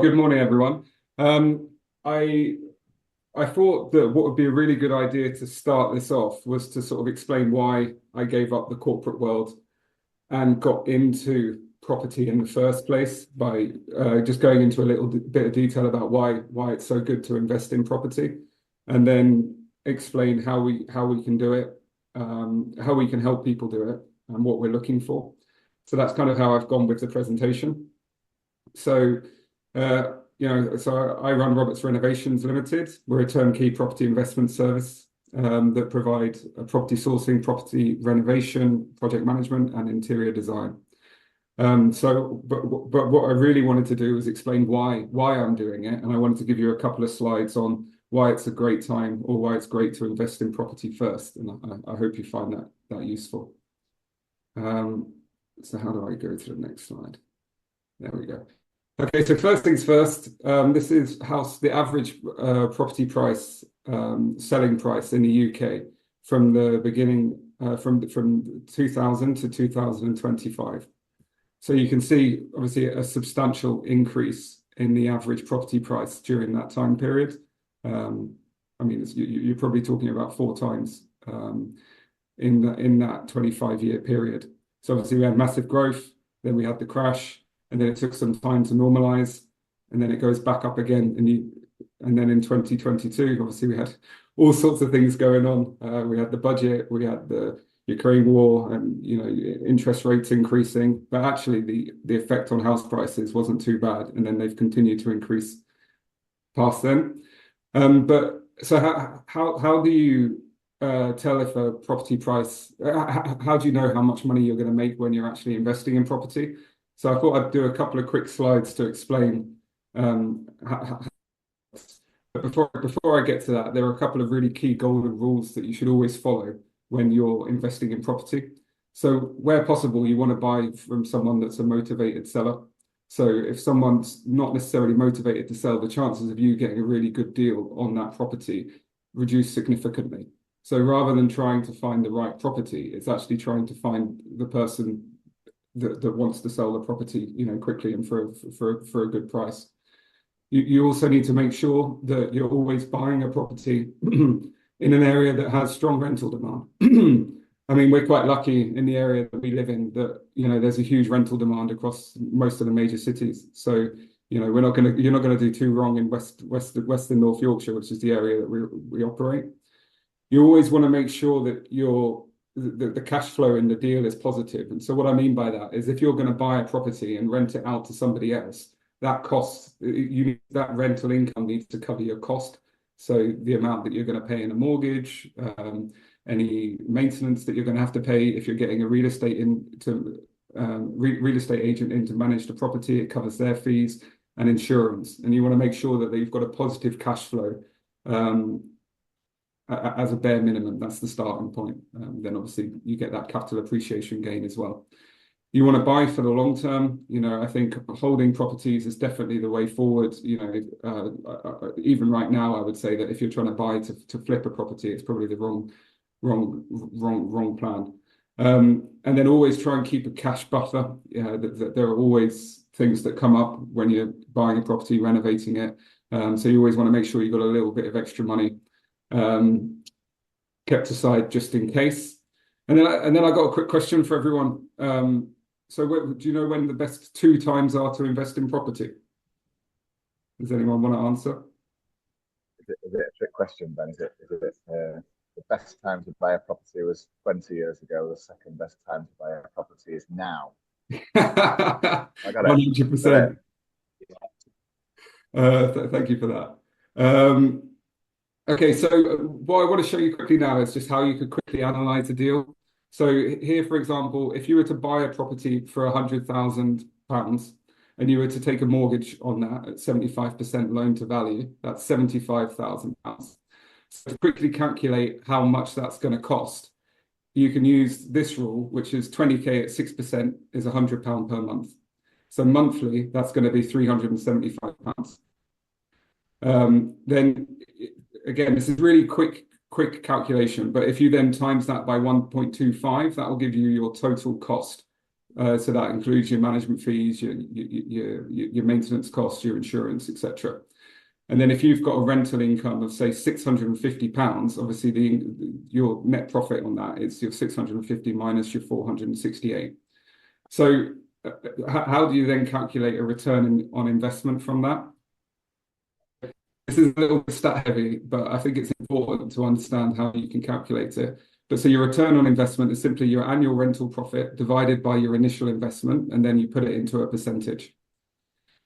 Good morning, everyone. Um, I I thought that what would be a really good idea to start this off was to sort of explain why I gave up the corporate world and got into property in the first place by just going into a little bit of detail about why it's so good to invest in property, and then explain how we can do it, how we can help people do it, and what we're looking for. So that's kind of how I've gone with the presentation. So, so I run Roberts Renovations Limited. We're a turnkey property investment service that provide property sourcing, property renovation, project management, and interior design. But what I really wanted to do was explain why I'm doing it, and I wanted to give you a couple of slides on why it's a great time or why it's great to invest in property first, and I hope you find that useful. So how do I go to the next slide? There we go. Okay, so first things first, this is the average property price, selling price in the UK from the beginning, from 2000 to 2025. So you can see, obviously, a substantial increase in the average property price during that time period. I mean, you're probably talking about 4 times in that 25-year period. So obviously, we had massive growth, then we had the crash, and then it took some time to normalize, and then it goes back up again. And then in 2022, obviously, we had all sorts of things going on. We had the budget, we had the Ukraine war, and interest rates increasing. But actually, the effect on house prices wasn't too bad, and then they've continued to increase past then. But so how do you tell if a property price? How do you know how much money you're going to make when you're actually investing in property? So I thought I'd do a couple of quick slides to explain. But before I get to that, there are a couple of really key golden rules that you should always follow when you're investing in property. So where possible, you want to buy from someone that's a motivated seller. So if someone's not necessarily motivated to sell, the chances of you getting a really good deal on that property reduce significantly. So rather than trying to find the right property, it's actually trying to find the person that wants to sell the property, quickly and for a good price. You also need to make sure that you're always buying a property in an area that has strong rental demand. I mean, we're quite lucky in the area that we live in that there's a huge rental demand across most of the major cities. So you're not gonna do too wrong in Western North Yorkshire, which is the area that we operate. You always want to make sure that the cash flow in the deal is positive. And so what I mean by that is if you're going to buy a property and rent it out to somebody else, that rental income needs to cover your cost. So the amount that you're going to pay in a mortgage, any maintenance that you're going to have to pay if you're getting a real estate agent in to manage the property, it covers their fees, and insurance. And you want to make sure that you've got a positive cash flow as a bare minimum. That's the starting point. Then obviously you get that capital appreciation gain as well. You want to buy for the long term. I think holding properties is definitely the way forward. Even right now, I would say that if you're trying to buy to flip a property, it's probably the wrong plan. And then always try and keep a cash buffer. There are always things that come up when you're buying a property, renovating it. So you always want to make sure you've got a little bit of extra money kept aside just in case. And then I got a quick question for everyone. So do you know when the best 2 times are to invest in property? Does anyone want to answer? Is it a trick question, Ben? Is it the best time to buy a property was 20 years ago. The second best time to buy a property is now. I got it. 100%. Thank you for that. Okay, so what I want to show you quickly now is just how you could quickly analyze a deal. So here, for example, if you were to buy a property for £100,000 and you were to take a mortgage on that at 75% loan to value, that's £75,000. So to quickly calculate how much that's going to cost, you can use this rule, which is 20k at 6% is £100 per month. So monthly, that's going to be £375. Then again, this is really quick calculation, but if you then times that by 1.25, that will give you your total cost So that includes your management fees, your maintenance costs, your insurance, etc. And then if you've got a rental income of say £650, obviously your net profit on that is your 650 minus your 468. So how do you then calculate a return on investment from that? This is a little bit stat heavy, but I think it's important to understand how you can calculate it. But so your return on investment is simply your annual rental profit divided by your initial investment, and then you put it into a percentage.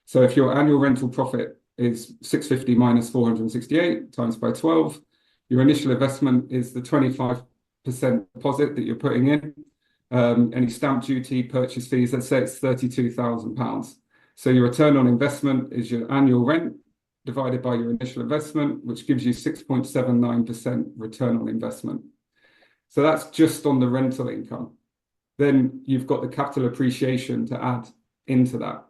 So if your annual rental profit is 650 minus 468 times by 12, your initial investment is the 25% deposit that you're putting in. Any stamp duty, purchase fees, let's say it's £32,000. So your return on investment is your annual rent divided by your initial investment, which gives you 6.79% return on investment. So that's just on the rental income. Then you've got the capital appreciation to add into that.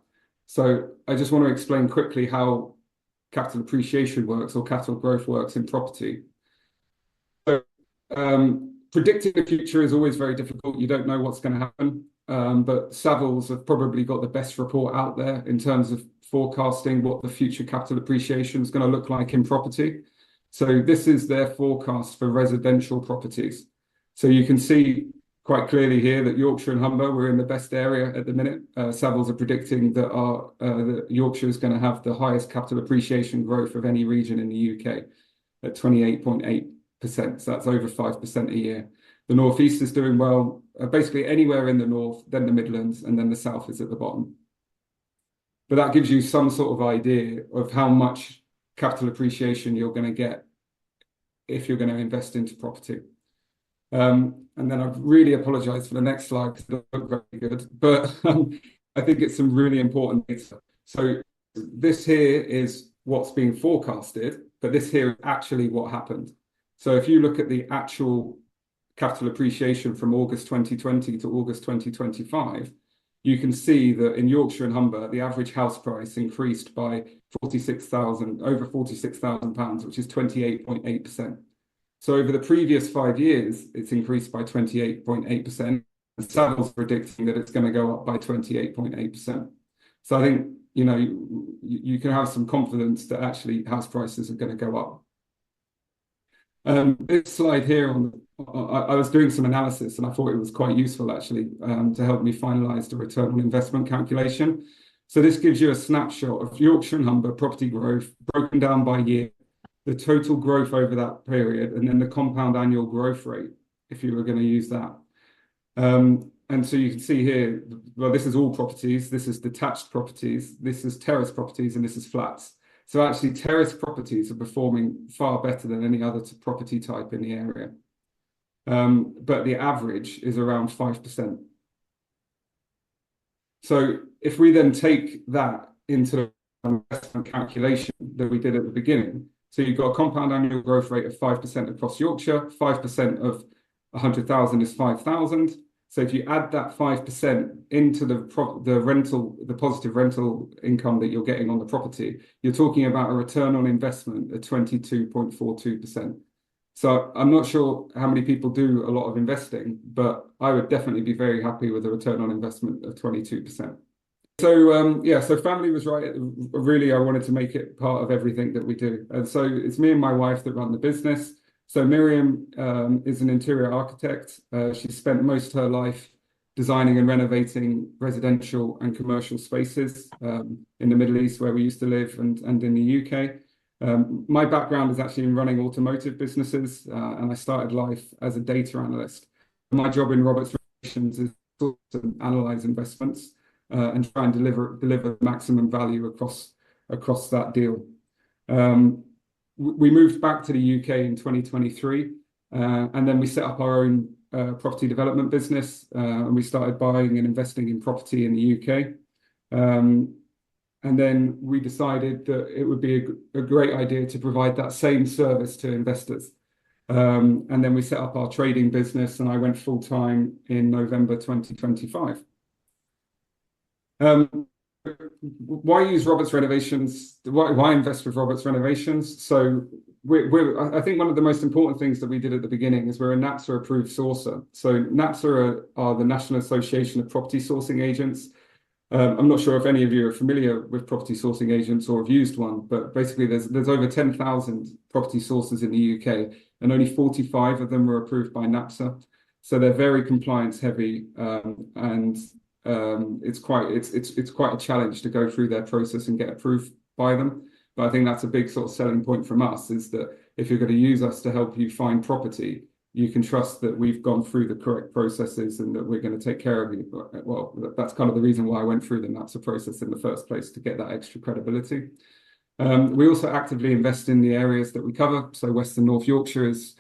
So I just want to explain quickly how capital appreciation works or capital growth works in property. So predicting the future is always very difficult. You don't know what's going to happen. But Savills have probably got the best report out there in terms of forecasting what the future capital appreciation is going to look like in property. So this is their forecast for residential properties. So you can see quite clearly here that Yorkshire and Humber, we're in the best area at the minute. Savills are predicting that that Yorkshire is going to have the highest capital appreciation growth of any region in the UK at 28.8%. So that's over 5% a year. The North East is doing well, basically anywhere in the North, then the Midlands, and then the South is at the bottom. But that gives you some sort of idea of how much capital appreciation you're going to get if you're going to invest into property. And then I really apologize for the next slide because it doesn't look very good, but I think it's some really important data. So this here is what's being forecasted, but this here is actually what happened. So if you look at the actual capital appreciation from August 2020 to August 2025, you can see that in Yorkshire and Humber, the average house price increased by over £46,000, which is 28.8%. So over the previous 5 years, it's increased by 28.8%. And Savills predicting that it's going to go up by 28.8%. So I think, you can have some confidence that actually house prices are going to go up. This slide here, I was doing some analysis and I thought it was quite useful actually to help me finalize the return on investment calculation. So this gives you a snapshot of Yorkshire and Humber property growth broken down by year, the total growth over that period, and then the compound annual growth rate, if you were going to use that. And so you can see here, well, this is all properties, this is detached properties, this is terrace properties, and this is flats. So actually terrace properties are performing far better than any other property type in the area. But the average is around 5%. So if we then take that into the investment calculation that we did at the beginning, so you've got a compound annual growth rate of 5% across Yorkshire, 5% of 100,000 is 5,000. So if you add that 5% into the positive rental income that you're getting on the property, you're talking about a return on investment of 22.42%. So I'm not sure how many people do a lot of investing, but I would definitely be very happy with a return on investment of 22%. So so family was right. Really, I wanted to make it part of everything that we do. And so it's me and my wife that run the business. So Miriam is an interior architect. She spent most of her life designing and renovating residential and commercial spaces in the Middle East where we used to live and in the UK. My background is actually in running automotive businesses, and I started life as a data analyst. My job in Roberts Renovations is to analyze investments and try and deliver maximum value across that deal. We moved back to the UK in 2023, and then we set up our own property development business, and we started buying and investing in property in the UK. And then we decided that it would be a great idea to provide that same service to investors. And then we set up our trading business, and I went full time in November 2025. Why use Roberts Renovations? Why invest with Roberts Renovations? So I think one of the most important things that we did at the beginning is we're a NAPSA approved sourcer. So NAPSA are the National Association of Property Sourcing Agents. I'm not sure if any of you are familiar with property sourcing agents or have used one, but basically there's over 10,000 property sources in the UK, and only 45 of them were approved by NAPSA. So they're very compliance heavy, and it's quite a challenge to go through their process and get approved by them. But I think that's a big sort of selling point from us, is that if you're going to use us to help you find property, you can trust that we've gone through the correct processes and that we're going to take care of you. Well, that's kind of the reason why I went through the NAPSA process in the first place, to get that extra credibility. We also actively invest in the areas that we cover. So Western North Yorkshire is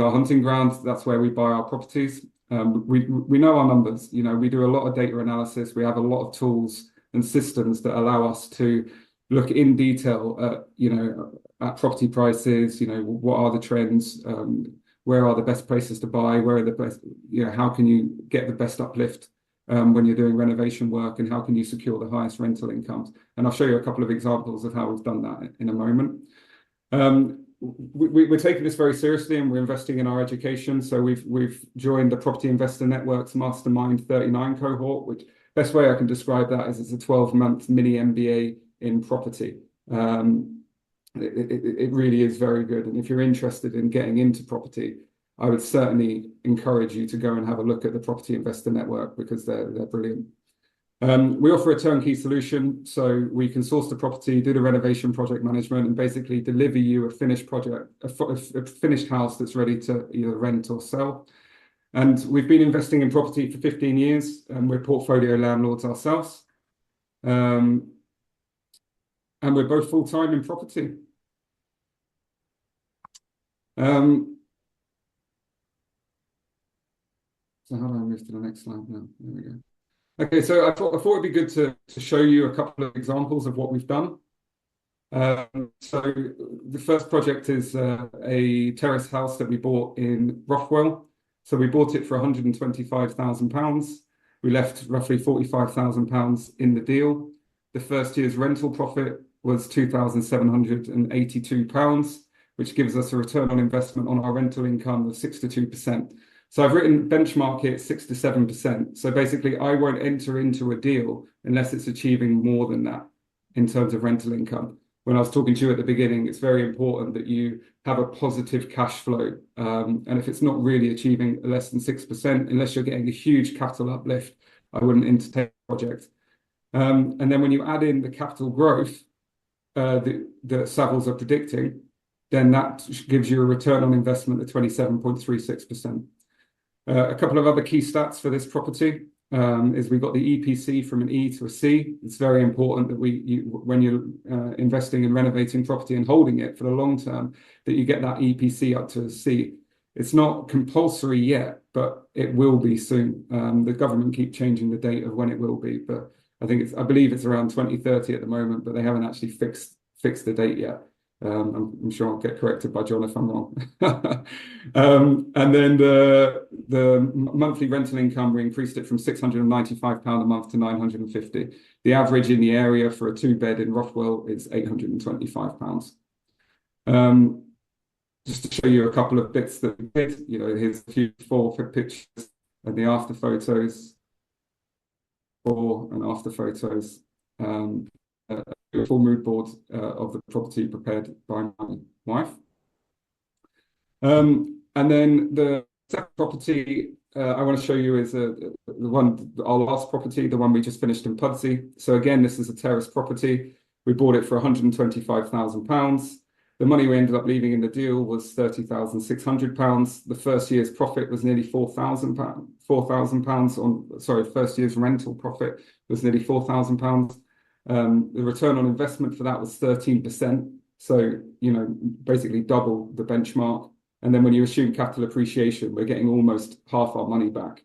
our hunting ground. That's where we buy our properties. We know our numbers. You know, we do a lot of data analysis. We have a lot of tools and systems that allow us to look in detail at, at property prices. You know, what are the trends? Where are the best places to buy? Where are the best, how can you get the best uplift when you're doing renovation work, and how can you secure the highest rental incomes? And I'll show you a couple of examples of how we've done that in a moment. We're taking this very seriously, and we're investing in our education. So we've joined the Property Investor Network's Mastermind 39 cohort, which best way I can describe that is it's a 12-month mini MBA in property. It really is very good. And if you're interested in getting into property, I would certainly encourage you to go and have a look at the Property Investor Network, because they're brilliant. We offer a turnkey solution, so we can source the property, do the renovation project management, and basically deliver you a finished project, a finished house that's ready to either rent or sell. And we've been investing in property for 15 years, and we're portfolio landlords ourselves. And we're both full-time in property. So how do I move to the next slide now? There we go. Okay, so I thought it'd be good to show you a couple of examples of what we've done. So the first project is a terrace house that we bought in Rothwell. So we bought it for £125,000. We left roughly £45,000 in the deal. The first year's rental profit was £2,782, which gives us a return on investment on our rental income of 62%. So I've written benchmark it 6 to 7%. So basically, I won't enter into a deal unless it's achieving more than that in terms of rental income. When I was talking to you at the beginning, it's very important that you have a positive cash flow. And if it's not really achieving less than 6%, unless you're getting a huge capital uplift, I wouldn't entertain the project. And then when you add in the capital growth that Savills are predicting, then that gives you a return on investment of 27.36%. A couple of other key stats for this property is we got the EPC from an E to a C. It's very important that when you're investing in renovating property and holding it for the long term, that you get that EPC up to a C. It's not compulsory yet, but it will be soon. The government keep changing the date of when it will be, but I believe it's around 2030 at the moment, but they haven't actually fixed the date yet. I'm sure I'll get corrected by John if I'm wrong. And then the monthly rental income, we increased it from £695 a month to £950. The average in the area for a 2-bed in Rothwell is £825. Just to show you a couple of bits that we did, here's a few before pictures and the after photos, before and after photos. A full mood board of the property prepared by my wife. And then the second property I want to show you is our last property, the one we just finished in Pudsey. So again, this is a terrace property. We bought it for £125,000. The money we ended up leaving in the deal was £30,600. The first year's profit was nearly £4,000. First year's rental profit was nearly £4,000. The return on investment for that was 13%. So, basically double the benchmark. And then when you assume capital appreciation, we're getting almost half our money back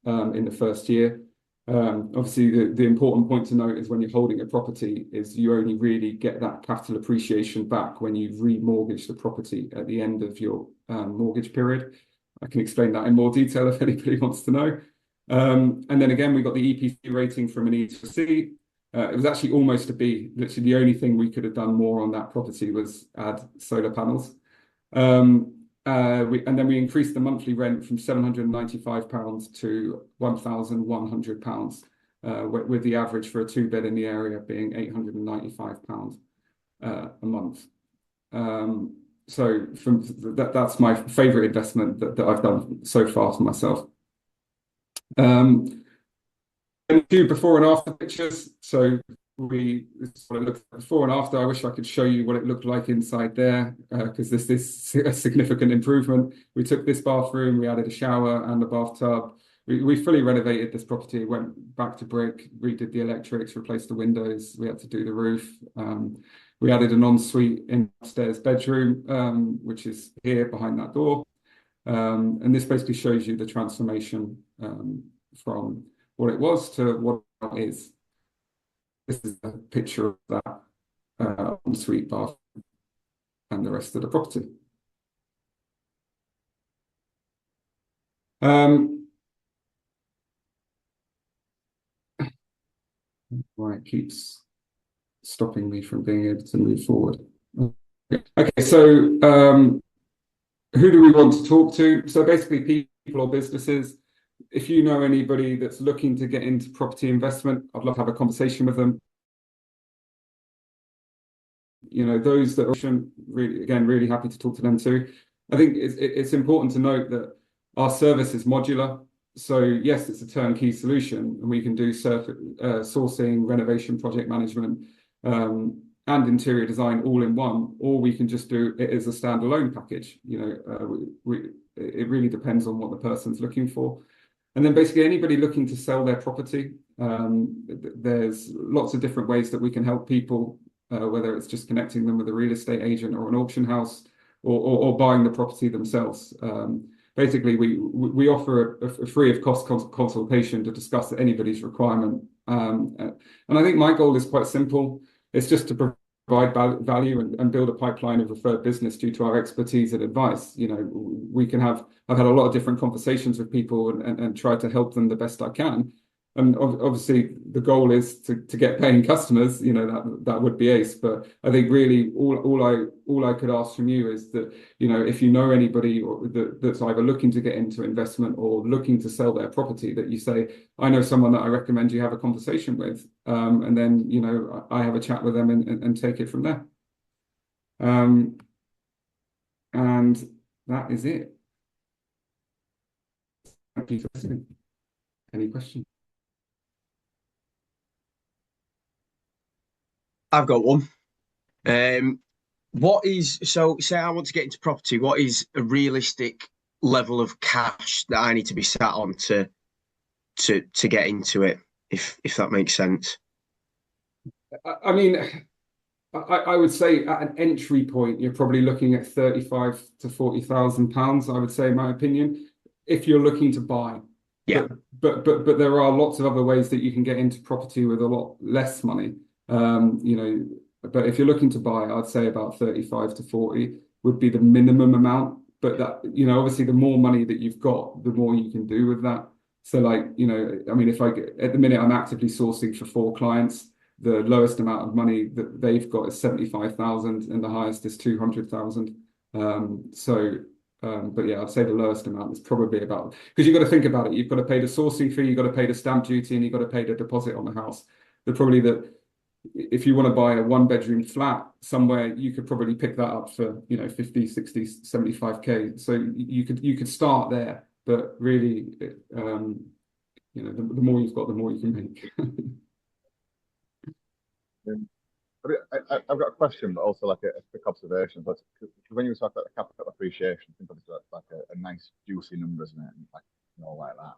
in the first year. Obviously, the important point to note is when you're holding a property is you only really get that capital appreciation back when you remortgage the property at the end of your mortgage period. I can explain that in more detail if anybody wants to know. And then again, we got the EPC rating from an E to a C. It was actually almost a B. Literally, the only thing we could have done more on that property was add solar panels. And then we increased the monthly rent from £795 to £1,100, with the average for a two-bed in the area being £895 a month. So that's my favourite investment that I've done so far for myself. A few before and after pictures. So this is what it looks like before and after. I wish I could show you what it looked like inside there, because this is a significant improvement. We took this bathroom, we added a shower and a bathtub. We fully renovated this property, went back to brick, redid the electrics, replaced the windows. We had to do the roof. We added an ensuite in upstairs bedroom, which is here behind that door. And this basically shows you the transformation from what it was to what it is. This is a picture of that ensuite bath and the rest of the property. Why it keeps stopping me from being able to move forward. Okay, so who do we want to talk to? So basically people or businesses. If you know anybody that's looking to get into property investment, I'd love to have a conversation with them. You know, those that are really, again, really happy to talk to them too. I think it's important to note that our service is modular. So yes, it's a turnkey solution, and we can do sourcing, renovation, project management, and interior design all in one, or we can just do it as a standalone package. You know, it really depends on what the person's looking for. And then basically anybody looking to sell their property, there's lots of different ways that we can help people, whether it's just connecting them with a real estate agent or an auction house, or buying the property themselves. Basically, we offer a free of cost consultation to discuss anybody's requirement. And I think my goal is quite simple. It's just to provide value and build a pipeline of referred business due to our expertise and advice. You know, I've had a lot of different conversations with people and tried to help them the best I can. And obviously the goal is to get paying customers. You know, that would be ace. But I think really all I could ask from you is that, you know, if you know anybody that's either looking to get into investment or looking to sell their property, that you say, I know someone that I recommend you have a conversation with, and then, you know, I have a chat with them and take it from there. And that is it. Thank you for listening. Any questions? I've got one. So say I want to get into property, what is a realistic level of cash that I need to be sat on to get into it, if that makes sense? I mean, I would say at an entry point, you're probably looking at 35 to 40,000 pounds, I would say, in my opinion, if you're looking to buy. Yeah. But there are lots of other ways that you can get into property with a lot less money. You know, but if you're looking to buy, I'd say about 35 to 40 would be the minimum amount. But that, you know, obviously the more money that you've got, the more you can do with that. So like, you know, I mean, at the minute I'm actively sourcing for 4 clients. The lowest amount of money that they've got is 75,000 and the highest is 200,000. But yeah, I'd say the lowest amount is probably about, because you've got to think about it. You've got to pay the sourcing fee, you've got to pay the stamp duty, and you've got to pay the deposit on the house. If you want to buy a 1-bedroom flat somewhere, you could probably pick that up for, you know, 50, 60, 75K. So you could start there, but really, you know, the more you've got, the more you can make. I've got a question, but also like a quick observation. But when you talk about the capital appreciation, I think obviously that's like a nice juicy number, isn't it? And like, you know, like that.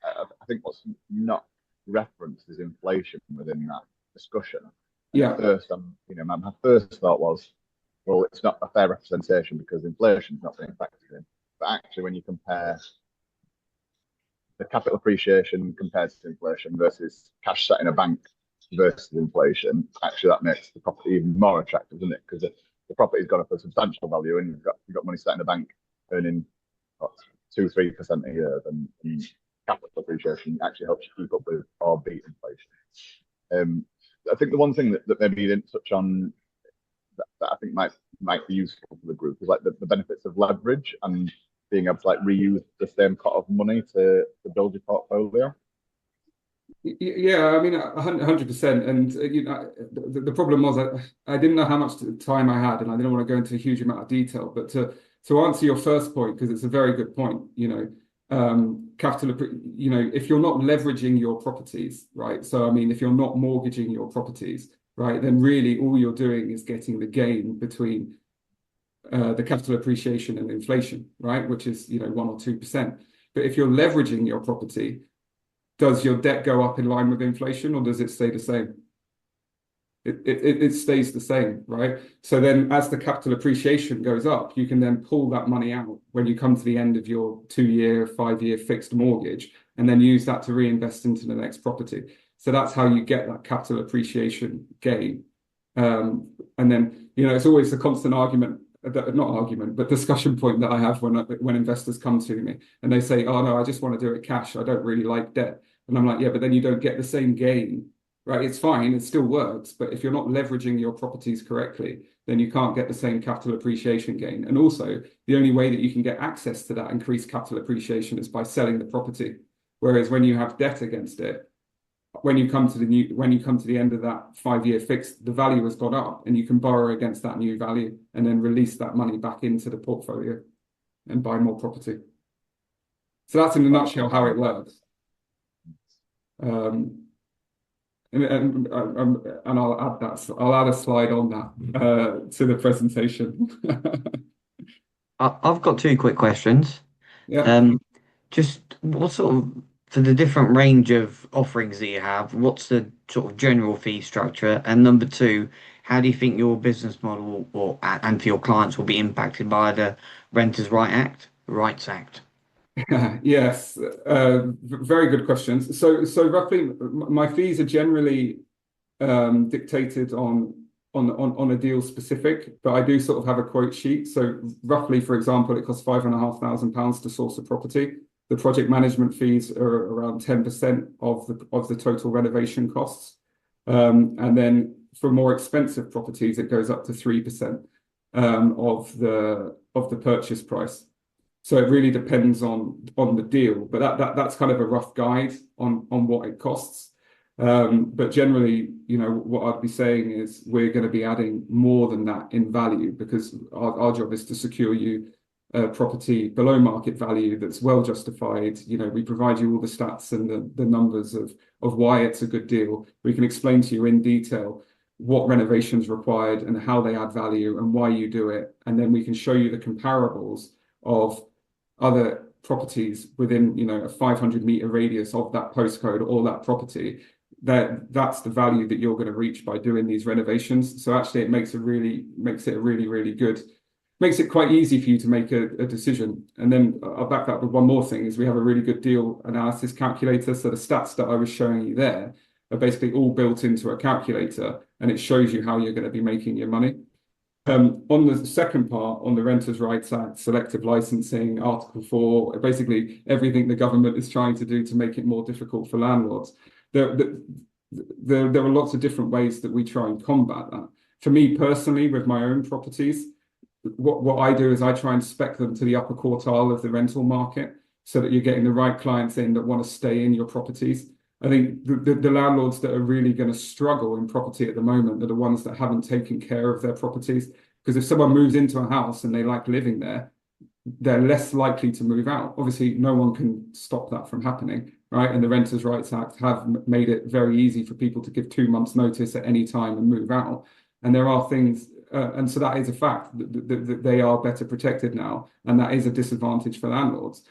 I think what's not referenced is inflation within that discussion. And Yeah. at first, you know, my first thought was, well, it's not a fair representation because inflation's not being factored in. But actually, when you compare the capital appreciation compared to inflation versus cash sat in a bank versus inflation, actually that makes the property even more attractive, doesn't it? Because the property's gone up a substantial value, and you've got money sat in a bank earning what, 2-3% a year. Then capital appreciation actually helps you keep up with or beat inflation. I think the one thing that maybe you didn't touch on that I think might might be useful for the group is like the benefits of leverage and being able to like reuse the same pot of money to build your portfolio. Yeah, I mean, 100%. And the problem was I didn't know how much time I had, and I didn't want to go into a huge amount of detail. But to answer your first point, because it's a very good point, capital, if you're not leveraging your properties, right? So I mean, if you're not mortgaging your properties, right, then really all you're doing is getting the gain between the capital appreciation and inflation, right, which is 1 or 2%. But if you're leveraging your property, does your debt go up in line with inflation, or does it stay the same? It stays the same, right? So then as the capital appreciation goes up, you can then pull that money out when you come to the end of your 2-year, 5-year fixed mortgage, and then use that to reinvest into the next property. So that's how you get that capital appreciation gain. And then, it's always a constant argument, not argument, but discussion point that I have when investors come to me and they say, oh no, I just want to do it cash. I don't really like debt. And I'm like, yeah, but then you don't get the same gain, right? It's fine, it still works, but if you're not leveraging your properties correctly, then you can't get the same capital appreciation gain. And also, the only way that you can get access to that increased capital appreciation is by selling the property. Whereas when you have debt against it, when you come to the end of that 5-year fixed, the value has gone up, and you can borrow against that new value and then release that money back into the portfolio and buy more property. So that's in a nutshell how it works. And I'll add a slide on that to the presentation. I've got two quick questions. Yeah. Just what sort of, for the different range of offerings that you have, what's the sort of general fee structure? And number two, how do you think your business model and for your clients will be impacted by the Renters' Rights Act? Yes, very good questions. So roughly, my fees are generally dictated on a deal specific, but I do sort of have a quote sheet. So roughly, for example, it costs £5,500 to source a property. The project management fees are around 10% of the total renovation costs, and then for more expensive properties, it goes up to 3% of the purchase price. So it really depends on the deal, but that's kind of a rough guide on what it costs. But generally, what I'd be saying is we're going to be adding more than that in value, because our job is to secure you a property below market value that's well justified. We provide you all the stats and the numbers of why it's a good deal. We can explain to you in detail what renovations required and how they add value and why you do it. And then we can show you the comparables of other properties within, a 500-meter radius of that postcode or that property. That's the value that you're going to reach by doing these renovations. So actually, it makes it really good. Makes it quite easy for you to make a decision. And then I'll back that with one more thing: is we have a really good deal analysis calculator. So the stats that I was showing you there are basically all built into a calculator, and it shows you how you're going to be making your money. On the second part, on the Renters' Rights Act, selective licensing, Article 4, basically everything the government is trying to do to make it more difficult for landlords. There are lots of different ways that we try and combat that. For me personally, with my own properties, what I do is I try and spec them to the upper quartile of the rental market, so that you're getting the right clients in that want to stay in your properties. I think the landlords that are really going to struggle in property at the moment are the ones that haven't taken care of their properties. Because if someone moves into a house and they like living there, they're less likely to move out. Obviously, no one can stop that from happening, right? And the Renters' Rights Act have made it very easy for people to give 2 months' notice at any time and move out. And there are things, and so that is a fact that they are better protected now, and that is a disadvantage for landlords.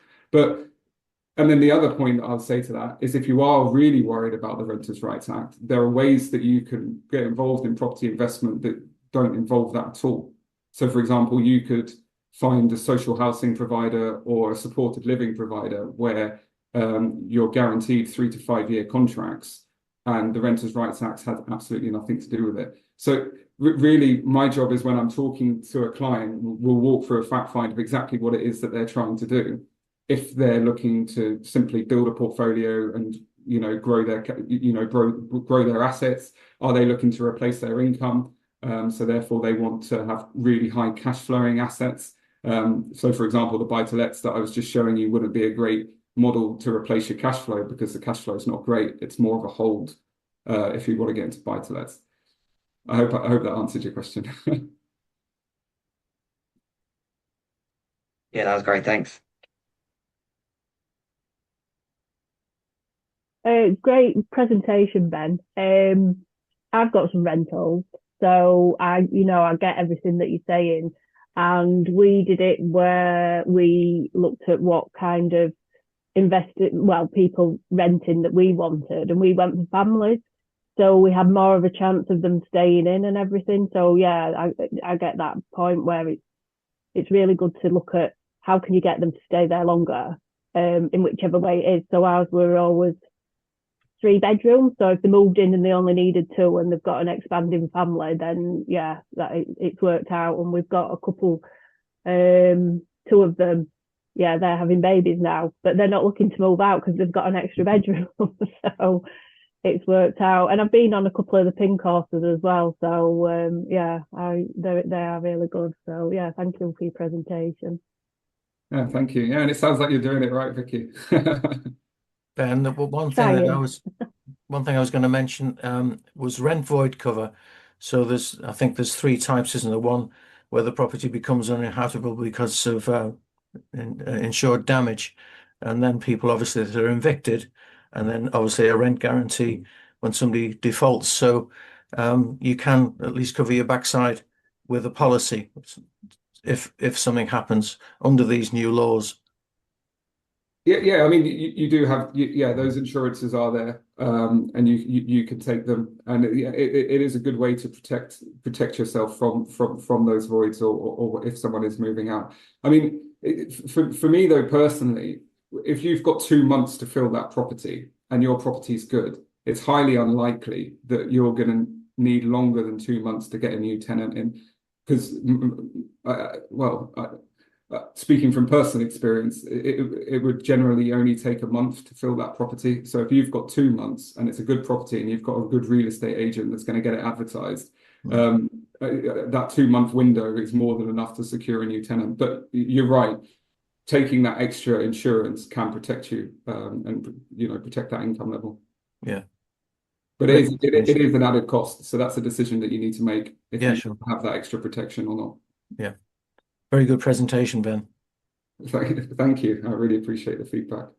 And then the other point that I'll say to that is, if you are really worried about the Renters' Rights Act, there are ways that you can get involved in property investment that don't involve that at all. So, for example, you could find a social housing provider or a supported living provider where you're guaranteed 3 to 5 year contracts, and the Renters' Rights Act has absolutely nothing to do with it. So really, my job is, when I'm talking to a client, we'll walk through a fact find of exactly what it is that they're trying to do. If they're looking to simply build a portfolio and grow their assets, are they looking to replace their income? So therefore, they want to have really high cash flowing assets. So, for example, the buy-to-lets that I was just showing you wouldn't be a great model to replace your cash flow because the cash flow is not great. It's more of a hold if you want to get into buy-to-lets. I hope that answered your question. Yeah, that was great. Thanks. Great presentation, Ben. I've got some rentals, so I get everything that you're saying. And we did it where we looked at what kind of people renting that we wanted, and we went for families. So we had more of a chance of them staying in and everything. So yeah, I get that point where it's really good to look at how can you get them to stay there longer, in whichever way it is. So ours were always 3 bedrooms. So if they moved in and they only needed 2 and they've got an expanding family, then yeah, it's worked out. And we've got a couple, 2 of them, yeah, they're having babies now, but they're not looking to move out because they've got an extra bedroom. So it's worked out. And I've been on a couple of the pin courses as well. So yeah, they are really good. So yeah, thank you for your presentation. Yeah, thank you. Yeah, and it sounds like you're doing it right, Vicky. Ben, one thing I was going to mention was rent void cover. So I think there's 3 types, isn't there? One where the property becomes uninhabitable because of insured damage, and then people obviously that are evicted, and then obviously a rent guarantee when somebody defaults. So you can at least cover your backside with a policy if something happens under these new laws. Yeah. I mean, you do have those insurances are there, and you can take them, and it is a good way to protect yourself from those voids or if someone is moving out. I mean, for me though personally, if you've got 2 months to fill that property and your property's good, it's highly unlikely that you're going to need longer than 2 months to get a new tenant in, because speaking from personal experience, it would generally only take a month to fill that property. So if you've got 2 months and it's a good property and you've got a good real estate agent that's going to get it advertised, that 2 month window is more than enough to secure a new tenant. But you're right, taking that extra insurance can protect you and protect that income level. Yeah. But it is an added cost. So that's a decision that you need to make if you sure. have that extra protection or not. Yeah. Very good presentation, Ben. Thank you. I really appreciate the feedback.